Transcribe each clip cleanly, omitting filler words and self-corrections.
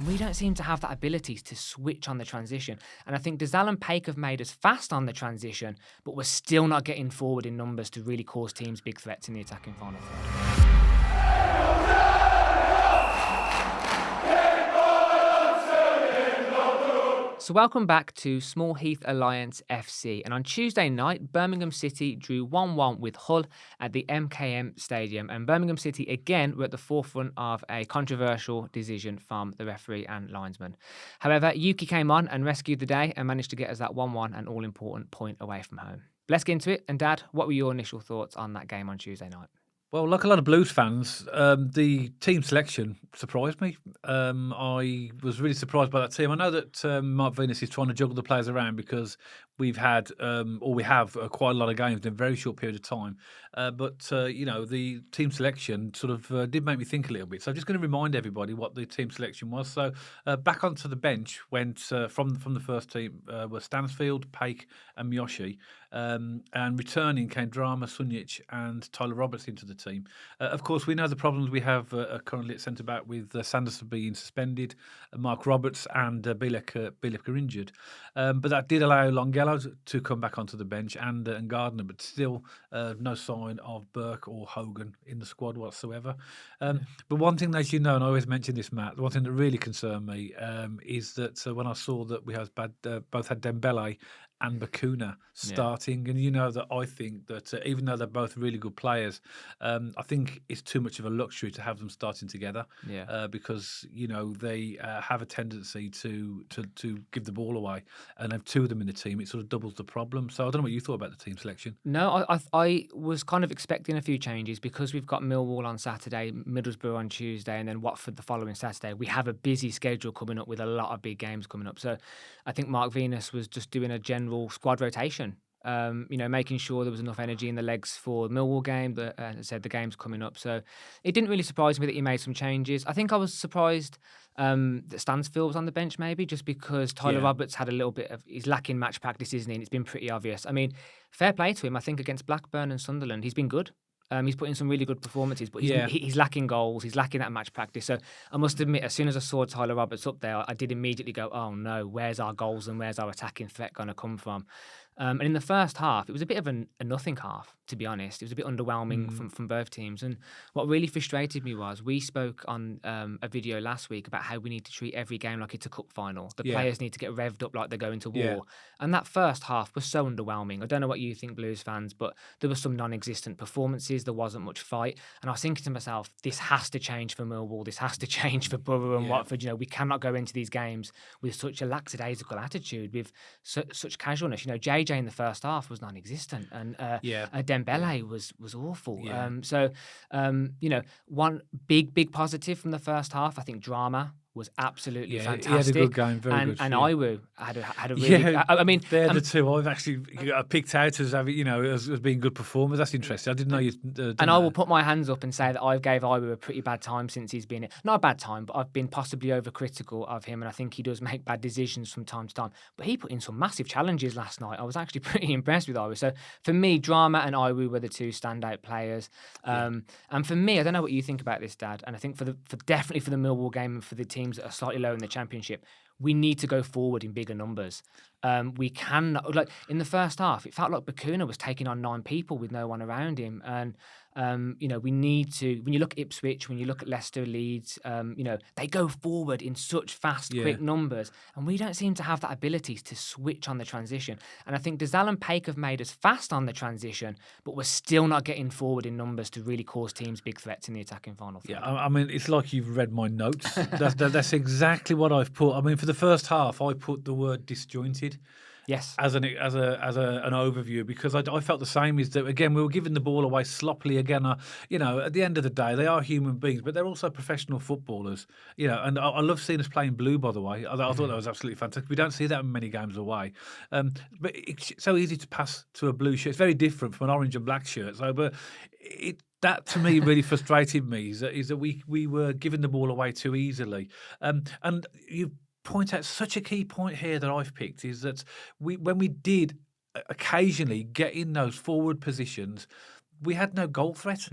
And we don't seem to have that ability to switch on the transition. And I think Dazal and Paik have made us fast on the transition, but we're still not getting forward in numbers to really cause teams big threats in the attacking final third. So welcome back to Small Heath Alliance FC, and on Tuesday night, Birmingham City drew 1-1 with Hull at the MKM Stadium, and Birmingham City again were at the forefront of a controversial decision from the referee and linesman. However, Yuki came on and rescued the day and managed to get us that 1-1 and all-important point away from home. Let's get into it, and Dad, what were your initial thoughts on that game on Tuesday night? Well, like a lot of Blues fans, the team selection surprised me. I was really surprised by that team. I know that Mark Venus is trying to juggle the players around because we have quite a lot of games in a very short period of time. But the team selection sort of did make me think a little bit. So I'm just going to remind everybody what the team selection was. So back onto the bench went from the first team were Stansfield, Paik, and Miyoshi. And returning came Drama, Sunjic, and Tyler Roberts into the team. Of course, we know the problems we have currently at centre back with Sanderson being suspended, Mark Roberts and Bielek are injured. But that did allow Longello to come back onto the bench and Gardner, but still no sign of Burke or Hogan in the squad whatsoever. But one thing, as you know, and I always mention this, Matt, one thing that really concerned me is that when I saw that we both had Dembele and Bakuna starting. And you know that I think that even though they're both really good players, I think it's too much of a luxury to have them starting together because, they have a tendency to give the ball away. And have two of them in the team, it sort of doubles the problem. So I don't know what you thought about the team selection. No, I was kind of expecting a few changes because we've got Millwall on Saturday, Middlesbrough on Tuesday, and then Watford the following Saturday. We have a busy schedule coming up with a lot of big games coming up. So I think Mark Venus was just doing a general squad rotation, making sure there was enough energy in the legs for the Millwall game. As I said, the game's coming up. So it didn't really surprise me that he made some changes. I think I was surprised that Stansfield was on the bench maybe just because Tyler Roberts had a little bit of, he's lacking match practice, isn't he? And it's been pretty obvious. I mean, fair play to him. I think against Blackburn and Sunderland, he's been good. He's put in some really good performances, but he's lacking goals. He's lacking that match practice. So I must admit, as soon as I saw Tyler Roberts up there, I did immediately go, oh no, where's our goals and where's our attacking threat going to come from? And in the first half, it was a bit of a nothing half, to be honest. It was a bit underwhelming from both teams. And what really frustrated me was we spoke on a video last week about how we need to treat every game like it's a cup final. The players need to get revved up like they're going to war. And that first half was so underwhelming. I don't know what you think, Blues fans, but there were some non-existent performances. There wasn't much fight. And I was thinking to myself, this has to change for Millwall. This has to change for Borough and Watford. We cannot go into these games with such a lackadaisical attitude, with such casualness. JJ in the first half was non-existent, and Dembele was awful. One big positive from the first half, I think Drama was absolutely fantastic. He had a good game, very good. And Iwu had a really. I mean, they're the two I've actually picked out as having, as being good performers. That's interesting. I didn't know you. And I will put my hands up and say that I gave Iwu a pretty bad time since he's been not a bad time, but I've been possibly overcritical of him, and I think he does make bad decisions from time to time. But he put in some massive challenges last night. I was actually pretty impressed with Iwu. So for me, Drama and Iwu were the two standout players. And for me, I don't know what you think about this, Dad. And I think definitely for the Millwall game and for the teams that are slightly low in the Championship, we need to go forward in bigger numbers. We can, like in the first half, it felt like Bakuna was taking on 9 people with no one around him. And, we need to, when you look at Ipswich, when you look at Leicester, Leeds, they go forward in such fast, quick numbers. And we don't seem to have that ability to switch on the transition. And I think Dazal and Paik have made us fast on the transition, but we're still not getting forward in numbers to really cause teams big threats in the attacking final third. Yeah, I mean, it's like you've read my notes. That's exactly what I've put. I mean, for the first half, I put the word disjointed. Yes, as an overview, because I felt the same. Is that again we were giving the ball away sloppily again. At the end of the day, they are human beings, but they're also professional footballers. And I love seeing us playing blue. By the way, I thought that was absolutely fantastic. We don't see that many games away, but it's so easy to pass to a blue shirt. It's very different from an orange and black shirt. So, but that to me really frustrated me. Is that we were giving the ball away too easily, and you point out such a key point here that I've picked is that when we did occasionally get in those forward positions, we had no goal threat.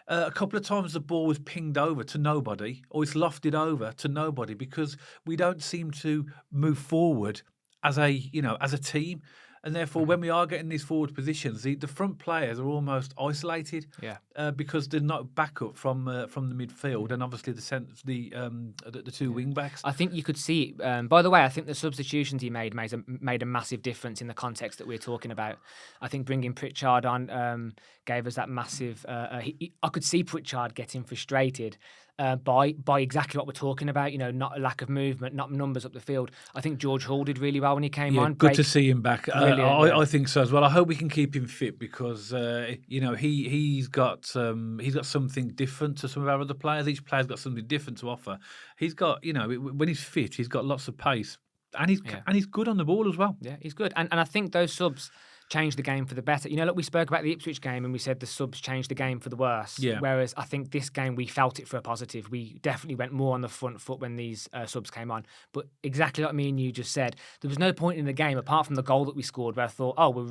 A couple of times the ball was pinged over to nobody, or it's lofted over to nobody, because we don't seem to move forward as a team. And therefore, when we are getting these forward positions, the front players are almost isolated, Yeah. because they're not backup from the midfield, and obviously the two wing backs. I think you could see it. By the way, I think the substitutions he made a massive difference in the context that we're talking about. I think bringing Pritchard on gave us that massive. I could see Pritchard getting frustrated by exactly what we're talking about. Not a lack of movement, not numbers up the field. I think George Hall did really well when he came on. Good to see him back. Brilliant, I think so as well. I hope we can keep him fit, because he's got something different to some of our other players. Each player's got something different to offer. He's got, when he's fit, he's got lots of pace, and he's good on the ball as well. Yeah, he's good, and I think those subs changed the game for the better. Look, we spoke about the Ipswich game and we said the subs changed the game for the worse. Yeah. Whereas I think this game we felt it for a positive. We definitely went more on the front foot when these subs came on. But exactly like me and you just said, there was no point in the game apart from the goal that we scored where I thought, oh, we're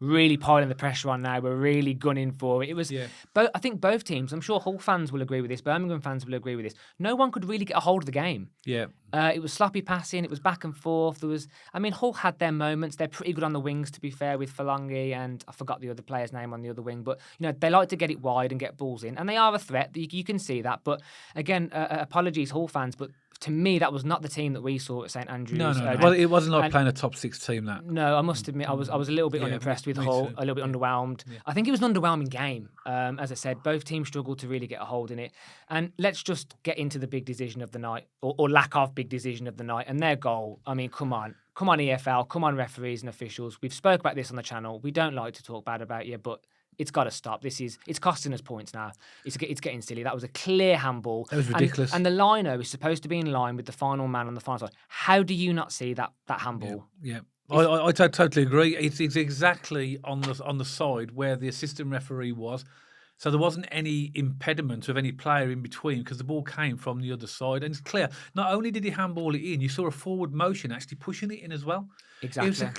really piling the pressure on now. We're really gunning for it. It was, I think both teams, I'm sure Hull fans will agree with this, Birmingham fans will agree with this. No one could really get a hold of the game. Yeah. It was sloppy passing. It was back and forth. Hull had their moments. They're pretty good on the wings, to be fair, with Falongi, and I forgot the other player's name on the other wing. But they like to get it wide and get balls in, and they are a threat. You can see that. But again, apologies, Hull fans, but to me, that was not the team that we saw at St.Andrews. No. Well, it wasn't like playing a top six team. That. No, I must admit, I was a little bit unimpressed with Hull, a little bit underwhelmed. Yeah. I think it was an underwhelming game. As I said, both teams struggled to really get a hold in it. And let's just get into the big decision of the night, or lack of big decision of the night, and their goal. I mean, come on EFL, come on referees and officials. We've spoke about this on the channel. We don't like to talk bad about you, but it's got to stop. It's costing us points now. It's getting silly. That was a clear handball. That was ridiculous. And the liner is supposed to be in line with the final man on the final side. How do you not see that handball? Yeah. I totally agree. It's exactly on the side where the assistant referee was. So there wasn't any impediment of any player in between, because the ball came from the other side. And it's clear, not only did he handball it in, you saw a forward motion actually pushing it in as well. Exactly. It was a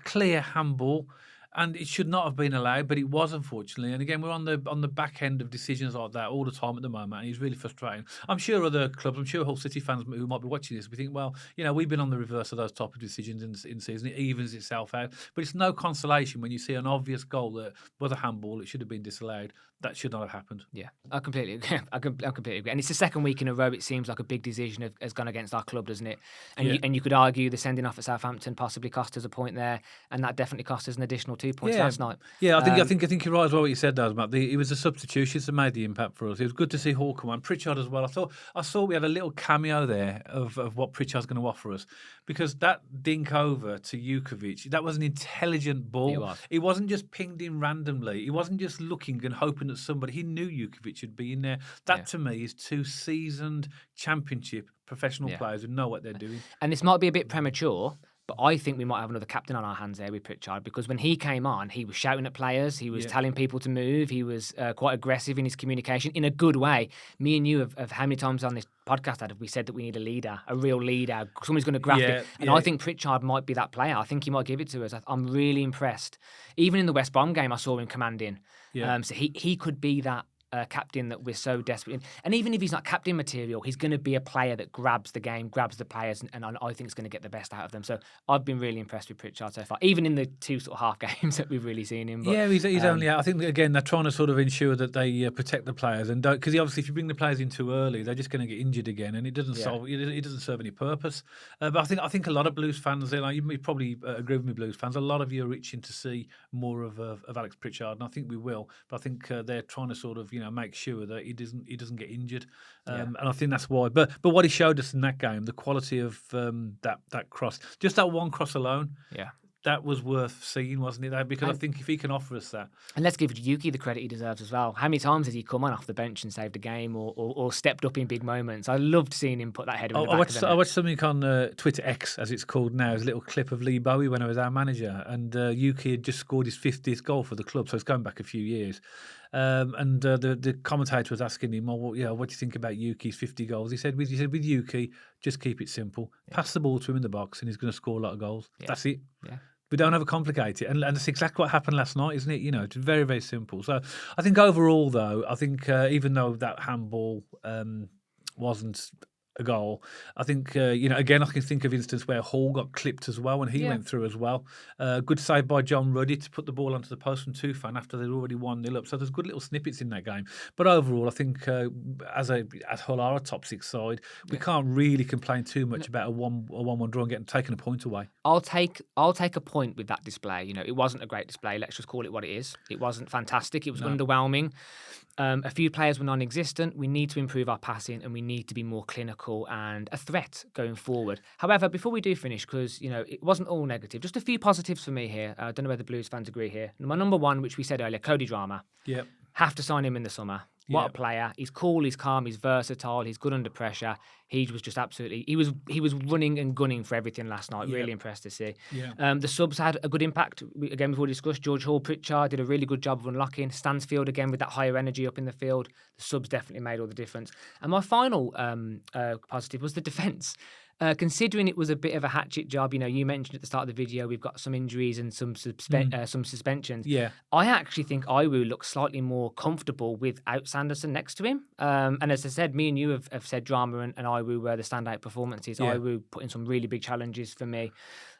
clear handball. And it should not have been allowed, but it was, unfortunately. And again, we're on the back end of decisions like that all the time at the moment, and it's really frustrating. I'm sure other clubs, I'm sure Hull City fans who might be watching this, we think, well, we've been on the reverse of those type of decisions in season. It evens itself out. But it's no consolation when you see an obvious goal that was a handball. It should have been disallowed. That should not have happened. Yeah, I completely agree. I completely agree. And it's the second week in a row it seems like a big decision has gone against our club, doesn't it? And you could argue the sending off at Southampton possibly cost us a point there, and that definitely cost us an additional 2 points last night. Yeah, I think you're right as well. What you said, though, Matt. It was the substitutions that made the impact for us. It was good to see Hall come on, Pritchard as well. I saw we had a little cameo there of what Pritchard's going to offer us, because that dink over to Jukovic, that was an intelligent ball. It wasn't just pinged in randomly. He wasn't just looking and hoping that somebody. He knew Jukovic would be in there. That to me is two seasoned championship professional players who know what they're doing. And this might be a bit premature, but I think we might have another captain on our hands there with Pritchard, because when he came on, he was shouting at players, he was telling people to move, he was quite aggressive in his communication in a good way. Me and you have how many times on this podcast have we said that we need a leader, a real leader, somebody's going to graph it. And I think Pritchard might be that player. I think he might give it to us. I'm really impressed. Even in the West Brom game, I saw him commanding. So he could be that captain that we're so desperate in. And even if he's not captain material, he's going to be a player that grabs the game, grabs the players, and I think is going to get the best out of them. So I've been really impressed with Pritchard so far, even in the two sort of half games that we've really seen him. But, he's only out. I think, again, they're trying to sort of ensure that they protect the players, and don't, because obviously if you bring the players in too early, they're just going to get injured again, and it doesn't serve any purpose. But I think a lot of Blues fans, you probably agree with me, Blues fans, a lot of you are itching to see more of Alex Pritchard, and I think we will. But I think they're trying to sort of make sure that he doesn't get injured, and I think that's why. But what he showed us in that game, the quality of that cross, just that one cross alone, that was worth seeing, wasn't it? Because I think if he can offer us that, and let's give Yuki the credit he deserves as well. How many times has he come on off the bench and saved a game, or stepped up in big moments? I loved seeing him put that header in the back of the net. I watched something on Twitter X, as it's called now, a little clip of Lee Bowie when I was our manager, and Yuki had just scored his 50th goal for the club, so it's going back a few years. And the commentator was asking him, what do you think about Yuki's 50 goals? He said, with Yuki, just keep it simple. Pass the ball to him in the box, and he's going to score a lot of goals. That's it. Yeah. We don't overcomplicate it, and that's exactly what happened last night, isn't it? It's very, very simple. So I think overall, though, I think even though that handball wasn't a goal, I think again I can think of instance where Hall got clipped as well, and he Yeah. went through as well. Good save by John Ruddy to put the ball onto the post from Tufan after they'd already 1-0 up. So there's good little snippets in that game. But overall, I think as Hull are a top six side, we can't really complain too much about a 1-1 draw and getting taken a point away. I'll take a point with that display. It wasn't a great display. Let's just call it what it is. It wasn't fantastic. It was underwhelming. A few players were non-existent. We need to improve our passing, and we need to be more clinical and a threat going forward. However, before we do finish, because it wasn't all negative, just a few positives for me here. I don't know whether Blues fans agree here. My number one, which we said earlier, Cody Drama. Yep. Have to sign him in the summer. What a player. He's cool, he's calm, he's versatile, he's good under pressure. He was just absolutely, he was running and gunning for everything last night. Really impressed to see. Yeah. The subs had a good impact. Again, we've already discussed, George Hall, Pritchard did a really good job of unlocking. Stansfield, again, with that higher energy up in the field. The subs definitely made all the difference. And my final positive was the defence. Considering it was a bit of a hatchet job, you mentioned at the start of the video, we've got some injuries and some suspensions. Yeah. I actually think Iwu looks slightly more comfortable without Sanderson next to him. And as I said, me and you have said Drama and Iwu were the standout performances. Yeah. Iwu put in some really big challenges for me.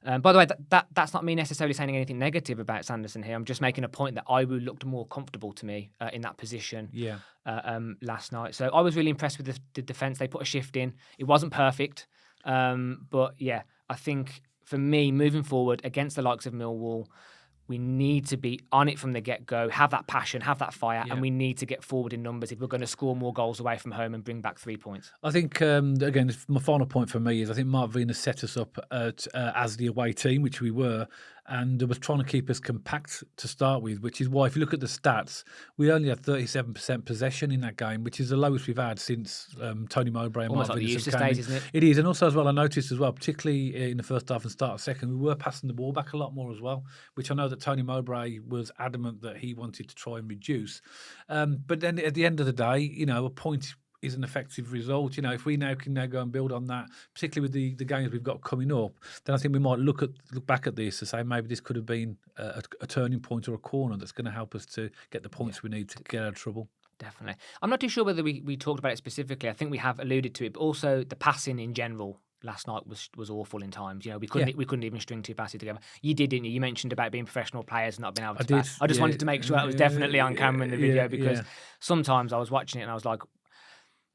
By the way, that's not me necessarily saying anything negative about Sanderson here. I'm just making a point that Iwu looked more comfortable to me in that position last night. So I was really impressed with the defence. They put a shift in. It wasn't perfect. But yeah, I think for me, moving forward against the likes of Millwall, we need to be on it from the get-go, have that passion, have that fire, and we need to get forward in numbers if we're going to score more goals away from home and bring back 3 points. I think, again, my final point for me is I think Mark Venus set us up as the away team, which we were, and was trying to keep us compact to start with, which is why if you look at the stats, we only had 37% possession in that game, which is the lowest we've had since Tony Mowbray and Almost Mark like the Venus Eustace came in. days, isn't it? It is, and also as well, I noticed as well, particularly in the first half and start of second, we were passing the ball back a lot more as well, which I know that Tony Mowbray was adamant that he wanted to try and reduce. But then at the end of the day, a point is an effective result. If we can go and build on that, particularly with the games we've got coming up, then I think we might look back at this and say maybe this could have been a turning point or a corner that's going to help us to get the points we need to get out of trouble. Definitely. I'm not too sure whether we talked about it specifically. I think we have alluded to it, but also the passing in general last night was awful in times. We couldn't even string two passes together. You did, didn't you? You mentioned about being professional players and not being able to pass. I just wanted to make sure that was definitely on camera in the video because sometimes I was watching it and I was like,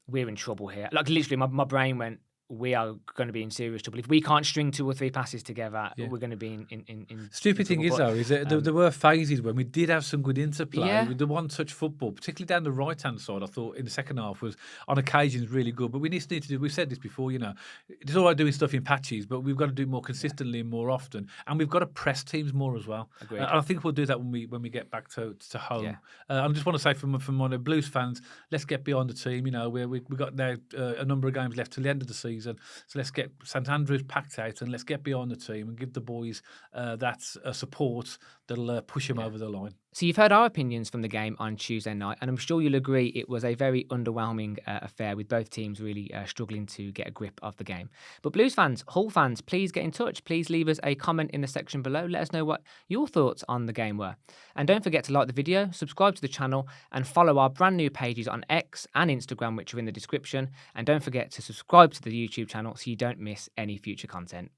we're in trouble here. Like literally, my brain went, we are going to be in serious trouble. If we can't string 2 or 3 passes together, we're going to be in Stupid thing is, though, is that there were phases when we did have some good interplay with the one-touch football, particularly down the right-hand side. I thought in the second half was, on occasions, really good. But we need to do, we've said this before, it's all right doing stuff in patches, but we've got to do more consistently and more often. And we've got to press teams more as well. Agreed. And I think we'll do that when we get back to home. Yeah. I just want to say from one of the Blues fans, let's get behind the team. We've got now a number of games left till the end of the season. So let's get St.Andrews packed out and let's get behind the team and give the boys that support that'll push them over the line. So you've heard our opinions from the game on Tuesday night, and I'm sure you'll agree it was a very underwhelming affair with both teams really struggling to get a grip of the game. But Blues fans, Hull fans, please get in touch. Please leave us a comment in the section below. Let us know what your thoughts on the game were. And don't forget to like the video, subscribe to the channel, and follow our brand new pages on X and Instagram, which are in the description. And don't forget to subscribe to the YouTube channel so you don't miss any future content.